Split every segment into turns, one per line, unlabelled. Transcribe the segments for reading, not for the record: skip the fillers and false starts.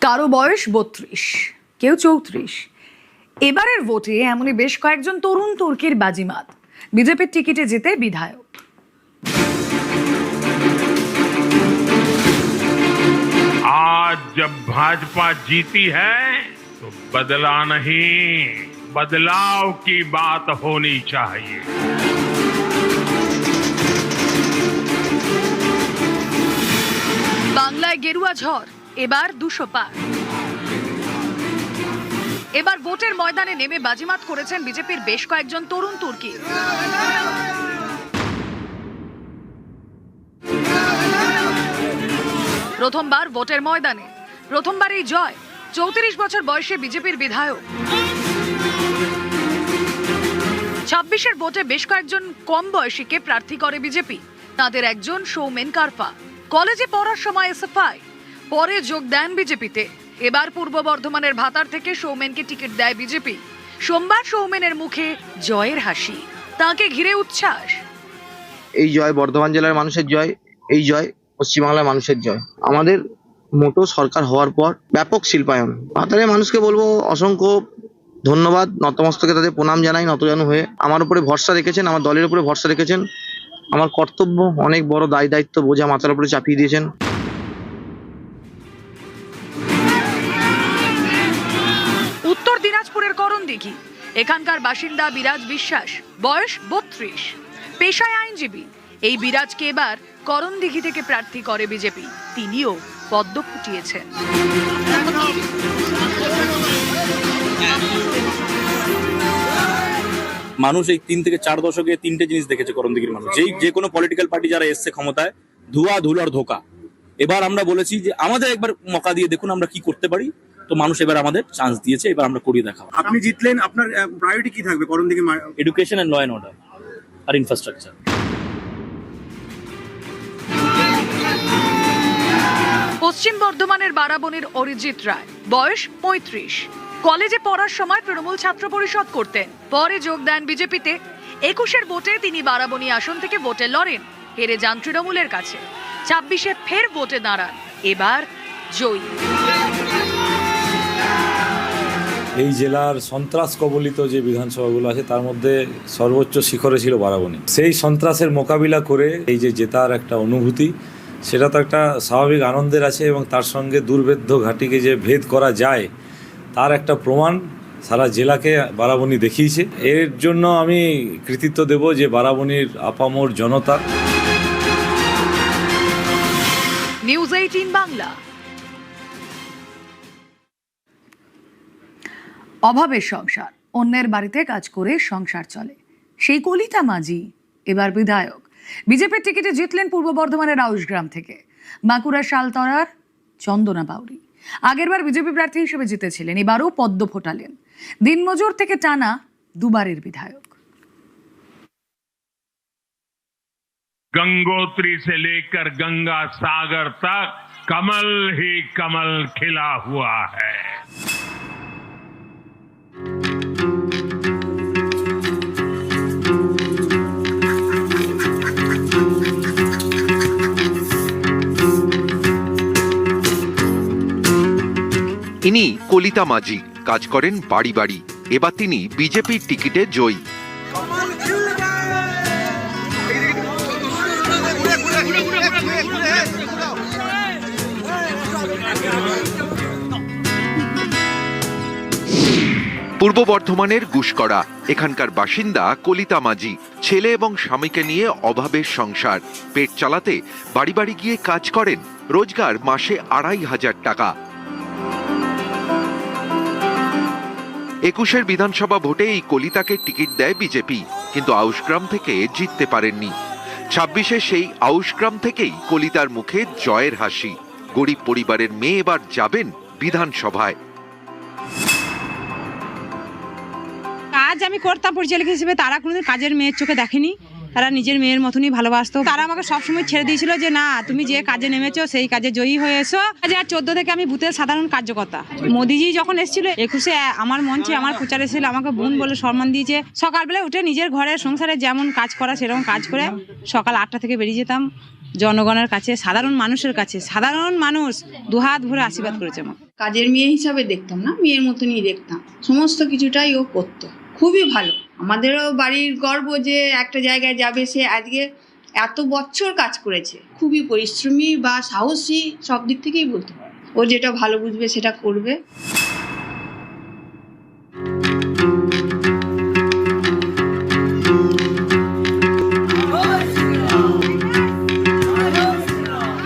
কারো বয়স ৩২, কেউ ৩৪। এবারের ভোটে এমনই বেশ কয়েকজন তরুণ তুর্কির বাজিমাত। বিজেপির টিকিটে জিতে বিধায়ক।
आज जब भाजपा जीती है तो बदला नहीं, बदलाव की बात होनी चाहिए।
বাংলায় গেরুয়া ঝড়, এবার ২০০ পার। এবার ভোটের ময়দানে নেমে বাজিমাত করেছেন বিজেপির বেশ কয়েকজন তরুণ তুর্কি। প্রথমবার ভোটের ময়দানে, প্রথমবারই জয়। ৩৪ বছর বয়সে বিজেপির বিধায়ক। ২৬-এর ভোটে বেশ কয়েকজন কম বয়সীকে প্রার্থী করে বিজেপি। তাদের একজন সৌমেন কারফা। কলেজে পড়ার সময় এসএফআই, পরে যোগ দেন বিজেপিতে। এবার পূর্ব বর্ধমানের ভাতার থেকে সৌমেনকে টিকিট দেয় বিজেপি। সোমবার সৌমেনের মুখে জয়ের হাসি, তাকে ঘিরে উচ্ছ্বাস।
এই জয় বর্ধমান জেলার মানুষের জয়, এই জয় পশ্চিমবাংলার মানুষের জয়। আমাদের মোটো সরকার হওয়ার পর ব্যাপক শিল্পায়ন। ভাতারের মানুষকে বলবো অসংখ্য ধন্যবাদ, নতমস্তকে তাদের প্রণাম জানাই। নতজানু হয়ে আমার উপরে ভরসা রেখেছেন, আমার দলের উপরে ভরসা রেখেছেন। আমার কর্তব্য, অনেক বড় দায়িত্ব বোঝা মাথার উপরে চাপিয়ে দিয়েছেন।
উত্তর দিনাজপুরের করণদিঘি, এখানকার বাসিন্দা বিরাজ বিশ্বাস, বয়স ৩২, পেশায় আইনজীবী। এই বিরাজকে এবার করণদিঘি থেকে প্রার্থী করে বিজেপি। তিনিও পদ্ম ফুটিয়েছেন।
মানুষ এই ৩ থেকে ৪ দশকে ৩টে জিনিস দেখেছে করণদিঘির মানুষ। যে কোনো পলিটিক্যাল পার্টি যারা এসছে ক্ষমতায়, ধোঁয়া ধুলার ধোকা। এবার আমরা বলেছি যে আমাদের একবার মকা দিয়ে দেখুন আমরা কি করতে পারি। তো মানুষ এবার আমাদের চান্স দিয়েছে, এবার আমরা করিয়ে দেখাবো।
আপনি জিতলেন, আপনার প্রায়োরিটি কি থাকবে Karandighi?
Education and law and order আর ইনফ্রাস্ট্রাকচার।
পশ্চিম বর্ধমানের বারাবণীর অরিজিৎ রায়, বয়স ৩৫। কলেজে পড়ার সময় তৃণমূল ছাত্র পরিষদ করতেন, পরে যোগ দেন বিজেপিতে। ২১-এর ভোটে তিনি বারাবণী আসন থেকে ভোটে লড়েন, হেরে যান তৃণমূলের কাছে। ২৬-এ ফের ভোটে দাঁড়ান, এবার জয়ী।
এই জেলার সন্ত্রাস কবলিত যে বিধানসভাগুলো আছে তার মধ্যে সর্বোচ্চ শিখরে ছিল বারাবণী। সেই সন্ত্রাসের মোকাবিলা করে এই যে জেতার একটা অনুভূতি, সেটা তো একটা স্বাভাবিক আনন্দের আছে, এবং তার সঙ্গে দুর্ভেদ্য ঘাটিকে যে ভেদ করা যায় তার একটা প্রমাণ সারা জেলাকে বারাবণী দেখিয়েছে। এর জন্য আমি কৃতিত্ব দেব যে বারাবণীর আপামর জনতা।
নিউজ 18 বাংলা। অভাবের সংসার, অন্যের বাড়িতে কাজ করে সংসার চলে, সেই কলিতা মাঝি এবার বিধায়ক। বিজেপির টিকিটে জিতলেন পূর্ব বর্ধমানের আউশগ্রাম থেকে বাঁকুড়া শালতরার চন্দনা বাউরি। আগেরবার বিজেপি প্রার্থী হিসেবে জিতেছিলেন, এবারও পদ্ম ফোটালেন। দিনমজুর থেকে টানা দুবারের বিধায়ক।
गंगोत्री से लेकर गंगा सागर तक कमल ही कमल खिला हुआ है।
ইনি কলিতা মাঝি, কাজ করেন বাড়ি বাড়ি। এবার তিনি বিজেপির টিকিটে জয়ী। পূর্ব বর্ধমানের গুসকরা, এখানকার বাসিন্দা কলিতা মাঝি। ছেলে এবং স্বামীকে নিয়ে অভাবের সংসার, পেট চালাতে বাড়ি বাড়ি গিয়ে কাজ করেন। রোজগার মাসে ২৫০০ টাকা। ২১-এর বিধানসভা ভোটে এই কলিতাকে টিকিট দেয় বিজেপি, কিন্তু আউশগ্রাম থেকে জিততে পারেননি। ২৬-এ সেই আউশগ্রাম থেকেই কলিতার মুখে জয়ের হাসি। গরিব পরিবারের মেয়ে এবার যাবেন বিধানসভায়।
কাজ আমি করতাম পরিচালক হিসেবে, তারা কোনোদিন কাজের মেয়ের চোখে দেখেনি। তারা নিজের মেয়ের মতনই ভালোবাসতো। তারা আমাকে সবসময় ছেড়ে দিয়েছিল যে না, তুমি যে কাজে নেমেছো সেই কাজে জয়ী হয়ে এসো। ২০১৪ থেকে আমি বুথের সাধারণ কার্যকর্তা। মোদিজি যখন এসেছিল ২১-এ আমার মঞ্চে আমার প্রচার এসেছিল, আমাকে বোন বলে সম্মান দিয়েছে। সকালবেলা উঠে নিজের ঘরের সংসারে যেমন কাজ করা সেরকম কাজ করে সকাল ৮টা থেকে বেরিয়ে যেতাম, জনগণের কাছে, সাধারণ মানুষের কাছে, সাধারণ মানুষ দুহাত ভরে আশীর্বাদ করেছে আমাকে।
কাজের মেয়ে হিসাবে দেখতাম না, মেয়ের মতনই দেখতাম। সমস্ত কিছুটাই ও করতো, খুবই ভালো। আমাদেরও বাড়ির গর্ব যে একটা জায়গায় যাবে, সে আজকে এত বছর কাজ করেছে। খুবই পরিশ্রমী বা সাহসী, সব দিক থেকেই বলতে পারে। ও যেটা ভালো বুঝবে সেটা করবে।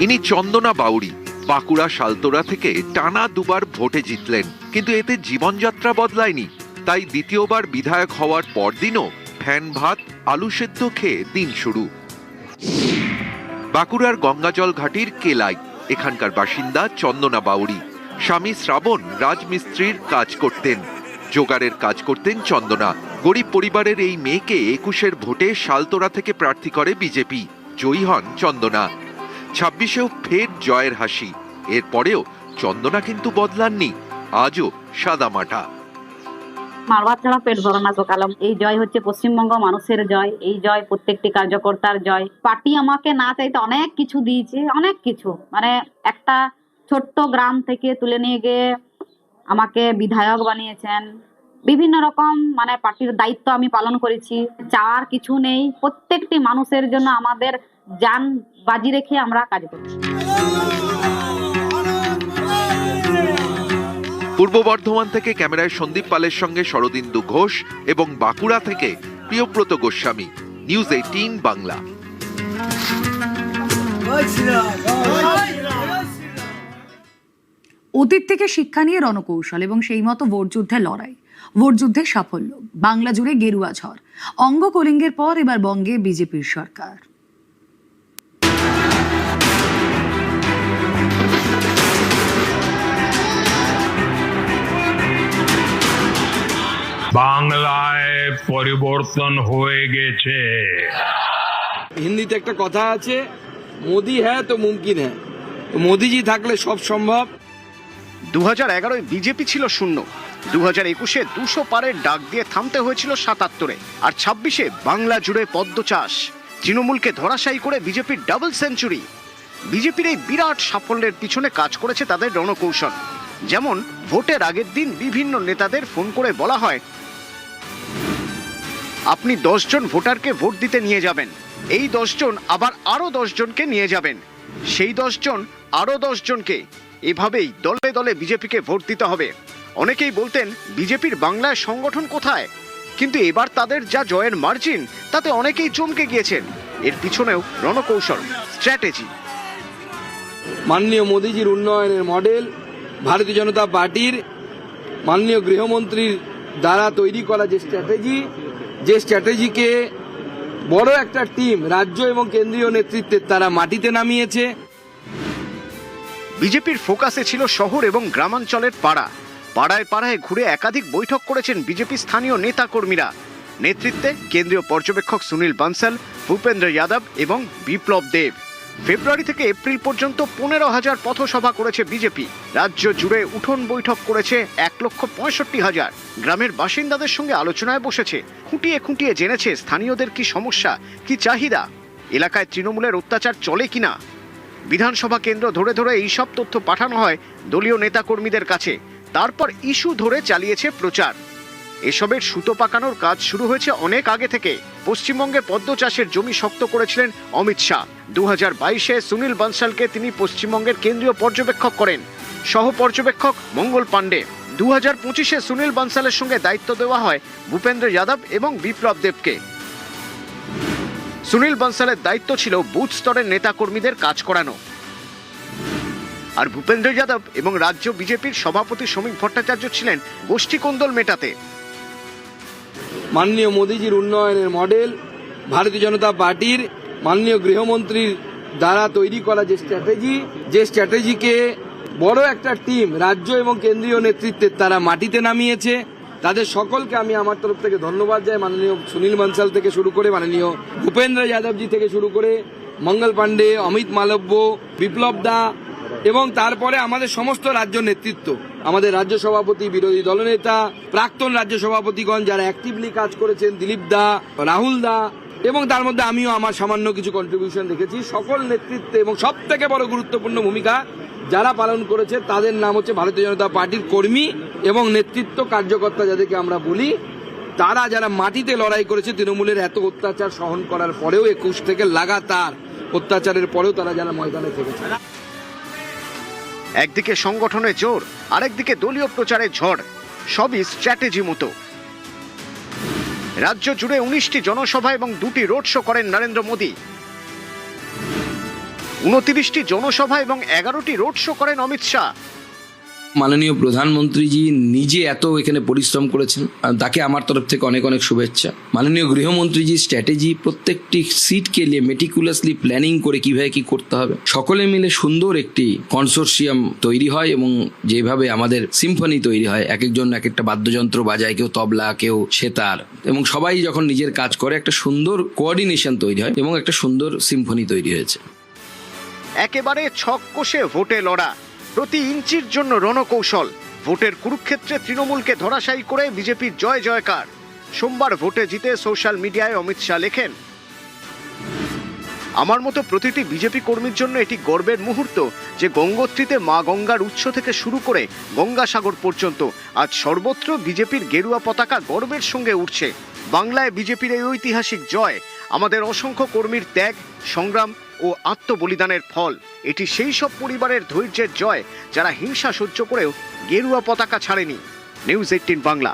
ইনি চন্দনা বাউরি, বাঁকুড়া শালতোড়া থেকে টানা দুবার ভোটে জিতলেন, কিন্তু এতে জীবনযাত্রা বদলায়নি। তাই দ্বিতীয়বার বিধায়ক হওয়ার পরদিনও ফ্যান ভাত আলু সেদ্ধ খেয়ে দিন শুরু। বাঁকুড়ার গঙ্গাজল ঘাটির কেলাই এখানকার বাসিন্দা চন্দনা বাউরি। স্বামী শ্রাবণ রাজমিস্ত্রির কাজ করতেন, জোগাড়ের কাজ করতেন চন্দনা। গরিব পরিবারের এই মেয়েকে 21-এর ভোটে শালতোড়া থেকে প্রার্থী করে বিজেপি। জয়ী হন চন্দনা। 26-এও ফের জয়ের হাসি। এরপরেও চন্দনা কিন্তু বদলাননি, আজও সাদামাটা।
মারবার ছাড়া পেট ভরে না সকালম। এই জয় হচ্ছে পশ্চিমবঙ্গ মানুষের জয়, এই জয় প্রত্যেকটি কার্যকর্তার জয়। পার্টি আমাকে না চাইতে অনেক কিছু দিয়েছে, অনেক কিছু। মানে একটা ছোট্ট গ্রাম থেকে তুলে নিয়ে গিয়ে আমাকে বিধায়ক বানিয়েছেন। বিভিন্ন রকম মানে পার্টির দায়িত্ব আমি পালন করেছি। চাওয়ার কিছু নেই, প্রত্যেকটি মানুষের জন্য আমাদের জান বাজি রেখে আমরা কাজ করছি।
পূর্ব বর্ধমান থেকে ক্যামেরায় সন্দীপ পালের সঙ্গে শরদিন্দু ঘোষ এবং বাঁকুড়া থেকে প্রিয়ব্রত গোস্বামী, নিউজ 18 বাংলা।
অতীত থেকে শিক্ষা নিয়ে রণকৌশল এবং সেই মতো ভোটযুদ্ধে লড়াই, ভোটযুদ্ধের সাফল্য, বাংলা জুড়ে গেরুয়া ঝড়। অঙ্গ কলিঙ্গের পর এবার বঙ্গে বিজেপির সরকার।
বাংলায় পরিবর্তন হয়ে গেছে।
হিন্দিতে একটা কথা আছে, মোদি হ্যাঁ তো মুমকিন হ্যাঁ। তো মোদিজি থাকলে সব সম্ভব।
2011-এ বিজেপি ছিল শূন্য, 2021-এ 200 পারের ডাক দিয়ে থামতে হয়েছিল 77-এ, আর 26-এ বাংলা জুড়ে পদ্ম চাষ। তৃণমূলকে ধরাশায়ী করে বিজেপির ডাবল সেঞ্চুরি। বিজেপির এই বিরাট সাফল্যের পিছনে কাজ করেছে তাদের রণকৌশল। যেমন ভোটের আগের দিন বিভিন্ন নেতাদের ফোন করে বলা হয়, আপনি 10 জন ভোটারকে ভোট দিতে নিয়ে যাবেন, এই 10 জন আবার আরো 10 জনকে নিয়ে যাবেন, সেই 10 জন আরো 10 জনকে। এভাবেই দলে দলে বিজেপিকে ভোট দিতে হবে। অনেকেই বলতেন বিজেপির বাংলায় সংগঠন কোথায়, কিন্তু এবার তাদের যা জয়ের মার্জিন তাতে অনেকেই চমকে গিয়েছেন। এর পিছনেও রণকৌশল, স্ট্র্যাটেজি।
মাননীয় মোদিজির উন্নয়নের মডেল, ভারতীয় জনতা পার্টির মাননীয় গৃহমন্ত্রীর দ্বারা তৈরি করা যে স্ট্র্যাটেজিকে বড় একটা টিম রাজ্য এবং কেন্দ্রীয় নেতৃত্বের তারা মাটিতে নামিয়েছে।
বিজেপির ফোকাসে ছিল শহর এবং গ্রামাঞ্চলের পাড়া। পাড়ায় পাড়ায় ঘুরে একাধিক বৈঠক করেছেন বিজেপি স্থানীয় নেতা কর্মীরা। নেতৃত্বে কেন্দ্রীয় পর্যবেক্ষক সুনীল বানসাল, ভূপেন্দ্র যাদব এবং বিপ্লব দেব। ফেব্রুয়ারি থেকে এপ্রিল পর্যন্ত 15,000 পথসভা করেছে বিজেপি। রাজ্য জুড়ে উঠোন বৈঠক করেছে 1,65,000। গ্রামের বাসিন্দাদের সঙ্গে আলোচনায় বসেছে, খুঁটিয়ে খুঁটিয়ে জেনেছে স্থানীয়দের কি সমস্যা, কি চাহিদা, এলাকায় তৃণমূলের অত্যাচার চলে কিনা। বিধানসভা কেন্দ্র ধরে ধরে এইসব তথ্য পাঠানো হয় দলীয় নেতাকর্মীদের কাছে। তারপর ইস্যু ধরে চালিয়েছে প্রচার। এসবের সুতো পাকানোর কাজ শুরু হয়েছে অনেক আগে থেকে। পশ্চিমবঙ্গে পদ্ম চাষের জমি শক্ত করেছিলেন অমিত শাহ। 2022-এ সুনীল বানসালকে তিনি পশ্চিমবঙ্গের কেন্দ্রীয় পর্যবেক্ষক করেন, সহ পর্যবেক্ষক মঙ্গল পাণ্ডে। 2025-এ সুনীল বানসালের সঙ্গে দায়িত্ব দেওয়া হয় ভূপেন্দ্র যাদব এবং বিপ্লব দেবকে। সুনীল বানসালের দায়িত্ব ছিল বুথ স্তরের নেতাকর্মীদের কাজ করানো। আর ভূপেন্দ্র যাদব এবং রাজ্য বিজেপির সভাপতি শ্রমিক ভট্টাচার্য ছিলেন গোষ্ঠী কোন্দল মেটাতে।
মাননীয় মোদিজির উন্নয়নের মডেল, ভারতীয় জনতা পার্টির মাননীয় গৃহমন্ত্রীর দ্বারা তৈরি করা যে স্ট্র্যাটেজিকে বড় একটা টিম রাজ্য এবং কেন্দ্রীয় নেতৃত্বের তারা মাটিতে নামিয়েছে। তাদের সকলকে আমি আমার তরফ থেকে ধন্যবাদ জানাই। মাননীয় সুনীল বানসাল থেকে শুরু করে মাননীয় ভূপেন্দ্র যাদবজি থেকে শুরু করে মঙ্গল পাণ্ডে, অমিত মালব্য, বিপ্লব দা এবং তারপরে আমাদের সমস্ত রাজ্য নেতৃত্ব, আমাদের রাজ্য সভাপতি, বিরোধী দলনেতা, প্রাক্তন রাজ্য সভাপতিগণ যারা অ্যাক্টিভলি কাজ করেছেন, দিলীপ দা, রাহুল দা, এবং তার মধ্যে আমিও আমার সামান্য কিছু কন্ট্রিবিউশন রেখেছি। সকল নেতৃত্বে এবং সব থেকে বড় গুরুত্বপূর্ণ ভূমিকা যারা পালন করেছে তাদের নাম হচ্ছে ভারতীয় জনতা পার্টির কর্মী এবং নেতৃত্ব কার্যকর্তা যাদেরকে আমরা বলি। তারা যারা মাটিতে লড়াই করেছে তৃণমূলের এত অত্যাচার সহন করার পরেও, 21 থেকে লাগাতার অত্যাচারের পরেও তারা যারা ময়দানে থেকেছে।
একদিকে সংগঠনের জোর, আরেকদিকে দলীয় প্রচারের ঝড়, সবই স্ট্র্যাটেজি মতো। রাজ্য জুড়ে 19টি জনসভা এবং 2টি রোড শো করেন নরেন্দ্র মোদী। 29টি জনসভা এবং 11টি রোড শো করেন অমিত শাহ।
মাননীয় প্রধানমন্ত্রীজি নিজে এত এখানে পরিশ্রম করেছেন, তাকে আমার তরফ থেকে অনেক অনেক শুভেচ্ছা। মাননীয় গৃহমন্ত্রীজি স্ট্র্যাটেজি প্রত্যেকটি সিটকে নিয়ে মেটিকুলাসলি প্ল্যানিং করে কিভাবে কি করতে হবে, সকলে মিলে সুন্দর একটি কনসোর্সিয়াম তৈরি হয় এবং যেভাবে আমাদের সিম্ফনি তৈরি হয়, এক একজন এক একটা বাদ্যযন্ত্র বাজায়, কেউ তবলা, কেউ সেতার, এবং সবাই যখন নিজের কাজ করে একটা সুন্দর কোঅর্ডিনেশন তৈরি হয় এবং একটা সুন্দর সিম্ফনি তৈরি হয়েছে।
একেবারে ছক কষে ভোটে লড়া, প্রতি ইঞ্চির জন্য রণকৌশল। ভোটের কুরুক্ষেত্রে তৃণমূলকে ধরাশায়ী করে বিজেপির জয় জয়কার। সোমবার ভোটে জিতে সোশ্যাল মিডিয়ায় অমিত শাহ লেখেন, আমার মতো প্রতিটি বিজেপি কর্মীর জন্য এটি গর্বের মুহূর্ত যে গঙ্গোত্রীতে মা গঙ্গার উৎস থেকে শুরু করে গঙ্গাসাগর পর্যন্ত আজ সর্বত্র বিজেপির গেরুয়া পতাকা গর্বের সঙ্গে উঠছে। বাংলায় বিজেপির এই ঐতিহাসিক জয় আমাদের অসংখ্য কর্মীর ত্যাগ, সংগ্রাম ও আত্মবলিদানের ফল। এটি সেই সব পরিবারের ধৈর্যের জয় যারা হিংসা সহ্য করেও গেরুয়া পতাকা ছাড়েনি। নিউজ 18 বাংলা।